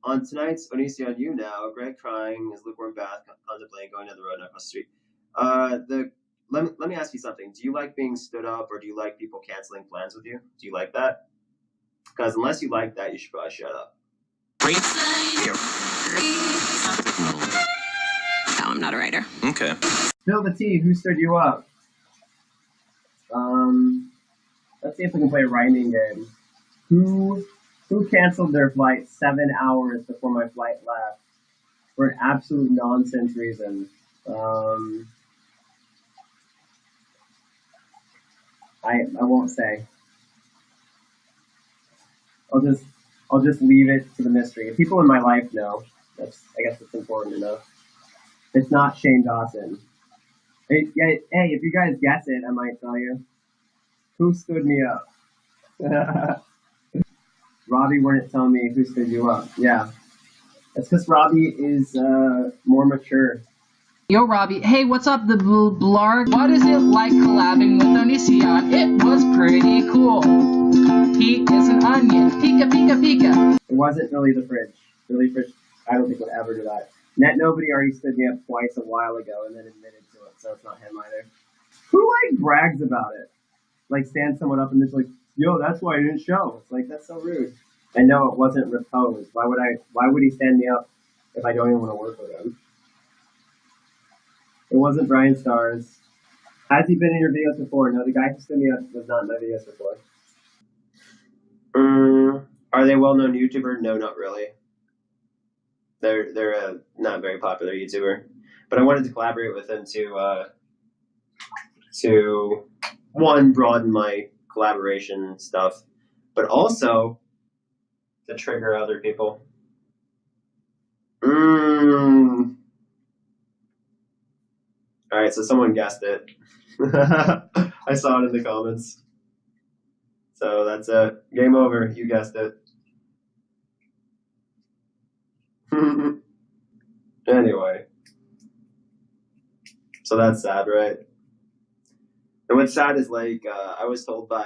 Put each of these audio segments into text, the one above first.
On tonight's ONISION You Now, Greg crying, his lukewarm bath, contemplating going down the road and across the street. Let me ask you something. Do you like being stood up, or do you like people canceling plans with you? Do you like that? Because unless you like that, you should probably shut up. No, I'm not a writer. Okay. Spill the tea. Who stood you up? Let's see if we can play a rhyming game. Who canceled their flight 7 hours before my flight left for an absolute nonsense reason? I won't say. I'll just leave it to the mystery. If people in my life know, I guess it's important to know. It's not Shane Dawson. Hey, if you guys guess it, I might tell you. Who stood me up? Robbie wouldn't tell me who stood you up. Yeah. That's because Robbie is more mature. Yo, Robbie. Hey, what's up, the blarg? What is it like collabing with ONISION? It was pretty cool. He is an onion. Pika, pika, pika. It wasn't really the fridge. Really, fridge, I don't think would ever do that. Net Nobody already stood me up twice a while ago and then admitted to it, so it's not him either. Who, brags about it? Stands someone up and it's like, yo, that's why I didn't show. It's that's so rude. I know it wasn't reposed. Why would he stand me up if I don't even want to work with him? It wasn't Brian Stars. Has he been in your videos before? No, the guy who stood me up was not in my videos before. Are they a well-known YouTuber? No, not really. They're a not very popular YouTuber. But I wanted to collaborate with them to one, broaden my collaboration stuff, but also to trigger other people. All right, so someone guessed it. I saw it in the comments. So that's it. Game over. You guessed it. Anyway. So that's sad, right? And what's sad is I was told by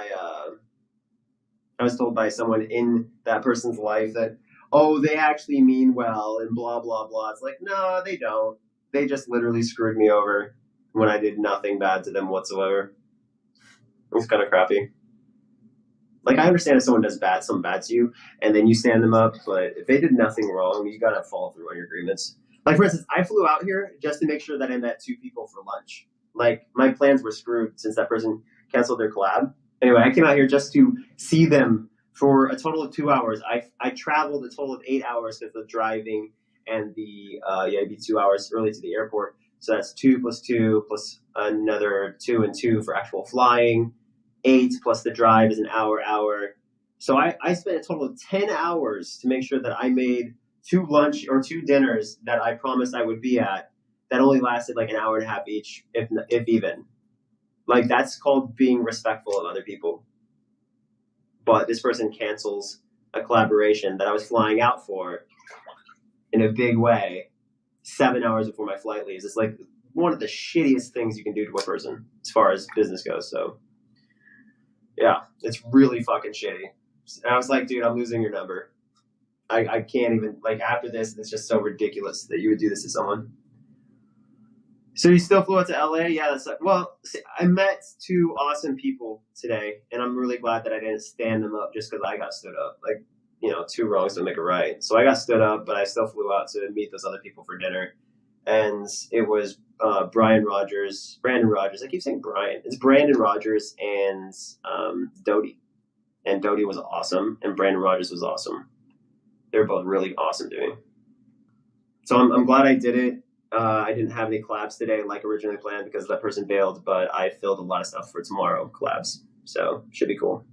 someone in that person's life that, oh, they actually mean well and blah blah blah. It's no, they don't. They just literally screwed me over when I did nothing bad to them whatsoever. It's kind of crappy. I understand if someone does something bad to you and then you stand them up, but if they did nothing wrong, you gotta follow through on your agreements. For instance, I flew out here just to make sure that I met 2 people for lunch. My plans were screwed since that person canceled their collab. Anyway, I came out here just to see them for a total of 2 hours. I traveled a total of 8 hours because of driving and it'd be 2 hours early to the airport. So that's 2 plus 2 plus another 2 and 2 for actual flying. 8 plus the drive is an hour. So I spent a total of 10 hours to make sure that I made 2 lunch or 2 dinners that I promised I would be at. That only lasted an hour and a half each, if even. That's called being respectful of other people. But this person cancels a collaboration that I was flying out for in a big way 7 hours before my flight leaves. It's one of the shittiest things you can do to a person as far as business goes. So yeah, it's really fucking shitty. And I was like, dude, I'm losing your number. I can't even, after this, it's just so ridiculous that you would do this to someone. So you still flew out to LA? Yeah, I met 2 awesome people today, and I'm really glad that I didn't stand them up just because I got stood up. 2 wrongs don't make a right. So I got stood up, but I still flew out to meet those other people for dinner. And it was Brandon Rogers. I keep saying Brian. It's Brandon Rogers and Dodie. And Dodie was awesome, and Brandon Rogers was awesome. They were both really awesome to me. So I'm glad I did it. I didn't have any collabs today like originally planned because that person bailed, but I filled a lot of stuff for tomorrow collabs. So should be cool.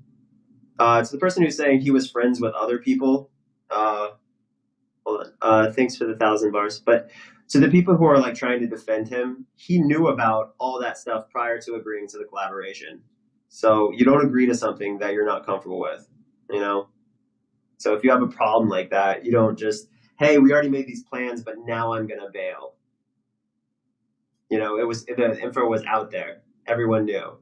To the person who's saying he was friends with other people, hold on. Thanks for the 1,000 bars. But to the people who are trying to defend him, he knew about all that stuff prior to agreeing to the collaboration. So you don't agree to something that you're not comfortable with, So if you have a problem like that, you don't just, hey, we already made these plans, but now I'm gonna bail. The info was out there. Everyone knew.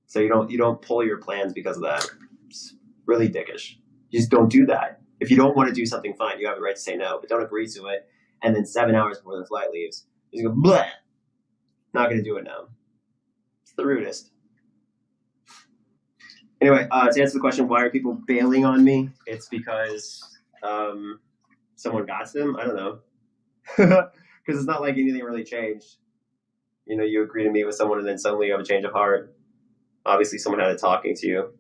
So you don't pull your plans because of that. It's really dickish. You just don't do that. If you don't want to do something, fine, you have the right to say no, but don't agree to it. And then 7 hours before the flight leaves, you go, bleh, not going to do it now. It's the rudest. Anyway, to answer the question, why are people bailing on me? It's because someone got them. I don't know. Because it's not like anything really changed. You know, you agree to meet with someone and then suddenly you have a change of heart. Obviously, someone had it talking to you.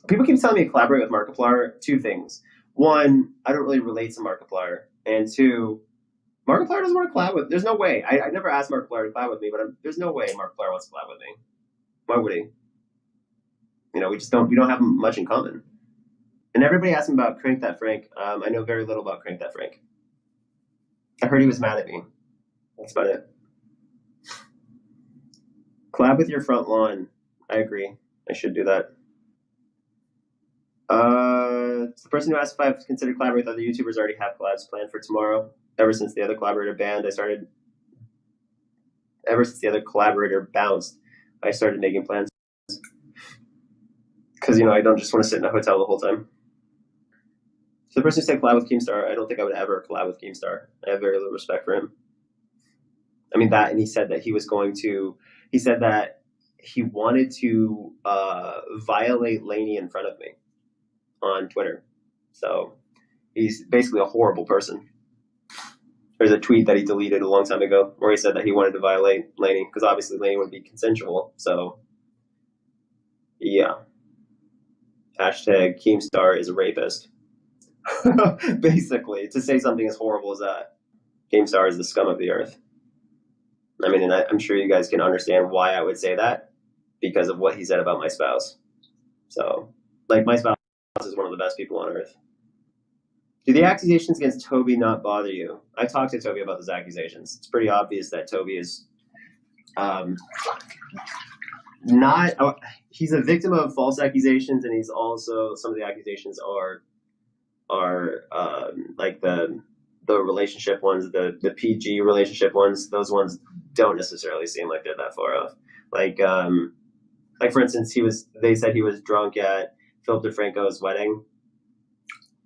People keep telling me to collaborate with Markiplier. Two things. One, I don't really relate to Markiplier. And two, Markiplier doesn't want to collab with. There's no way. I never asked Markiplier to collab with me, but there's no way Markiplier wants to collab with me. Why would he? You know, we don't have much in common. And everybody asked me about Crank That Frank. I know very little about Crank That Frank. I heard he was mad at me. That's about it. Collab with your front lawn. I agree. I should do that. The person who asked if I've considered collaborating with other YouTubers already have collabs planned for tomorrow. Ever since the other collaborator bounced, I started making plans. Because, you know, I don't just want to sit in a hotel the whole time. So the person who said collab with Keemstar, I don't think I would ever collab with Keemstar. I have very little respect for him. I mean, that, and he said that he said that he wanted to violate Lainey in front of me on Twitter. So he's basically a horrible person. There's a tweet that he deleted a long time ago where he said that he wanted to violate Lainey, because obviously Lainey would be consensual. So, yeah. Hashtag Keemstar is a rapist. Basically, to say something as horrible as that. Keemstar is the scum of the earth. I mean, and I'm sure you guys can understand why I would say that, because of what he said about my spouse. So, like, my spouse is one of the best people on earth. Do the accusations against Toby not bother you? I talked to Toby about those accusations. It's pretty obvious that Toby is he's a victim of false accusations, and he's also, some of the accusations are like the relationship ones, the PG relationship ones. Those ones don't necessarily seem like they're that far off. Like for instance, they said he was drunk at Philip DeFranco's wedding.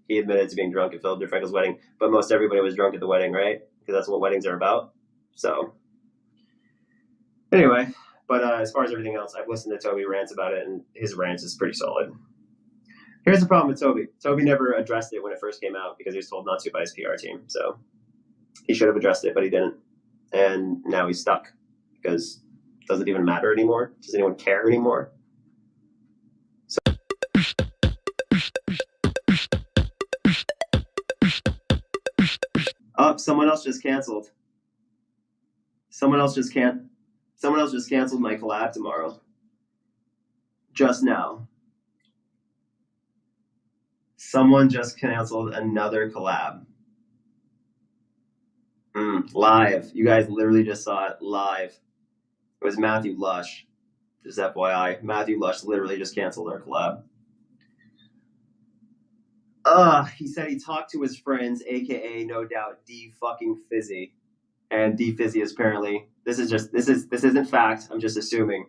He admitted to being drunk at Philip DeFranco's wedding, but most everybody was drunk at the wedding, right? Because that's what weddings are about. So anyway, but as far as everything else, I've listened to Toby rants about it, and his rants is pretty solid. Here's the problem with Toby. Toby never addressed it when it first came out because he was told not to by his PR team. So he should have addressed it, but he didn't. And now he's stuck because it doesn't even matter anymore. Does anyone care anymore? So someone else just canceled. Someone else just canceled my collab tomorrow. Just now. Someone just canceled another collab. Live. You guys literally just saw it live. It was Matthew Lush. Just FYI. Matthew Lush literally just canceled our collab. He said he talked to his friends, aka no doubt D fucking Fizzy. And D Fizzy is apparently, this isn't fact, I'm just assuming.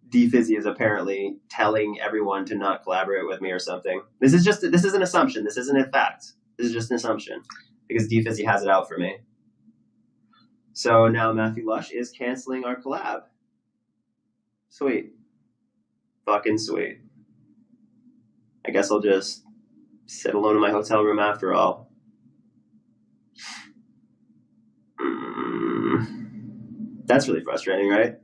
D Fizzy is apparently telling everyone to not collaborate with me or something. This is an assumption. This isn't a fact. This is just an assumption. Because D Fizzy has it out for me. So now Matthew Lush is canceling our collab. Sweet. Fucking sweet. I guess I'll just sit alone in my hotel room after all. That's really frustrating, right?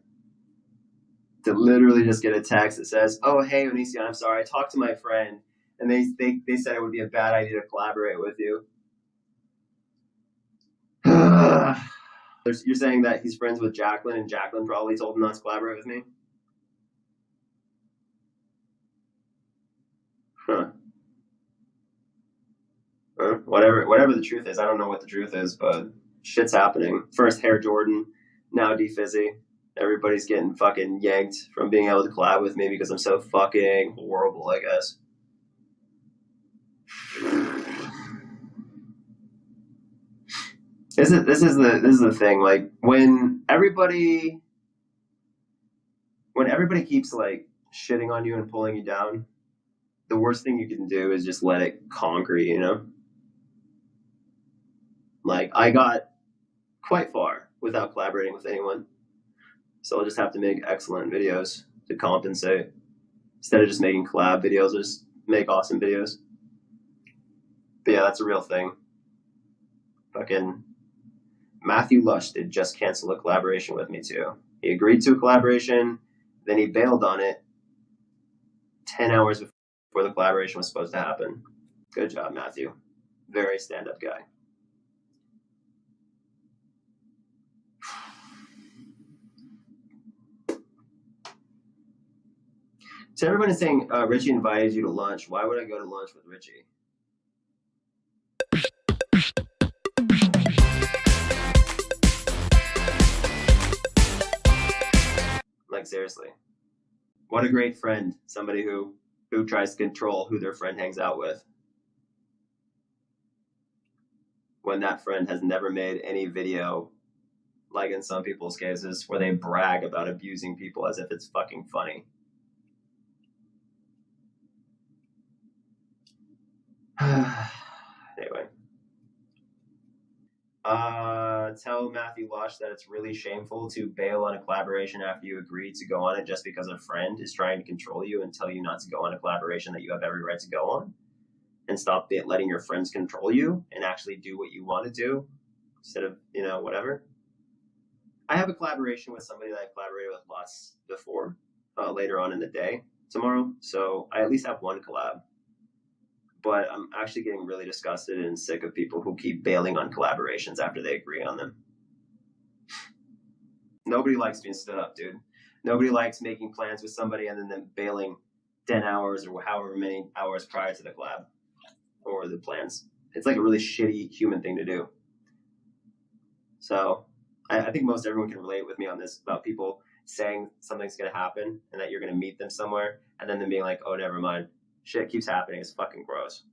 To literally just get a text that says, "Oh, hey, ONISION, I'm sorry, I talked to my friend, and they said it would be a bad idea to collaborate with you." You're saying that he's friends with Jacqueline, and Jacqueline probably told him not to collaborate with me? Huh. Whatever the truth is, I don't know what the truth is, but shit's happening. First Hair Jordan, now D Fizzy. Everybody's getting fucking yanked from being able to collab with me because I'm so fucking horrible, I guess. This is the thing. Like when everybody keeps like shitting on you and pulling you down, the worst thing you can do is just let it conquer you, you know? Like, I got quite far without collaborating with anyone. So I'll just have to make excellent videos to compensate. Instead of just making collab videos, I'll just make awesome videos. But yeah, that's a real thing. Fucking Matthew Lush did just cancel a collaboration with me too. He agreed to a collaboration, then he bailed on it 10 hours before the collaboration was supposed to happen. Good job, Matthew. Very stand-up guy. So everybody's saying Richie invited you to lunch. Why would I go to lunch with Richie? Like, seriously. What a great friend. Somebody who tries to control who their friend hangs out with. When that friend has never made any video, like in some people's cases, where they brag about abusing people as if it's fucking funny. Anyway. Tell Matthew Lush that it's really shameful to bail on a collaboration after you agreed to go on it just because a friend is trying to control you and tell you not to go on a collaboration that you have every right to go on. And stop letting your friends control you and actually do what you want to do instead of, you know, whatever. I have a collaboration with somebody that I collaborated with lots before, later on in the day tomorrow. So I at least have one collab. But I'm actually getting really disgusted and sick of people who keep bailing on collaborations after they agree on them. Nobody likes being stood up, dude. Nobody likes making plans with somebody and then them bailing 10 hours or however many hours prior to the collab or the plans. It's like a really shitty human thing to do. So I think most everyone can relate with me on this about people saying something's going to happen and that you're going to meet them somewhere and then them being like, oh, never mind. Shit keeps happening. It's fucking gross.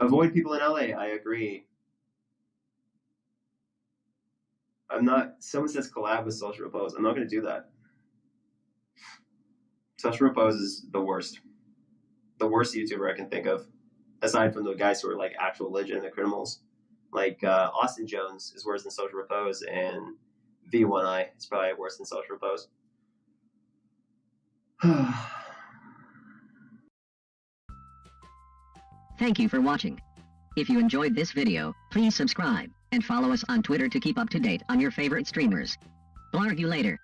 Avoid people in LA. I agree. I'm not. Someone says collab with Social Repose. I'm not going to do that. Social Repose is the worst. The worst YouTuber I can think of, aside from the guys who are like actual legitimate criminals. Like Austin Jones is worse than Social Repose, and V1I is probably worse than Social Repose. Thank you for watching. If you enjoyed this video, please subscribe and follow us on Twitter to keep up to date on your favorite streamers. Blarg you later.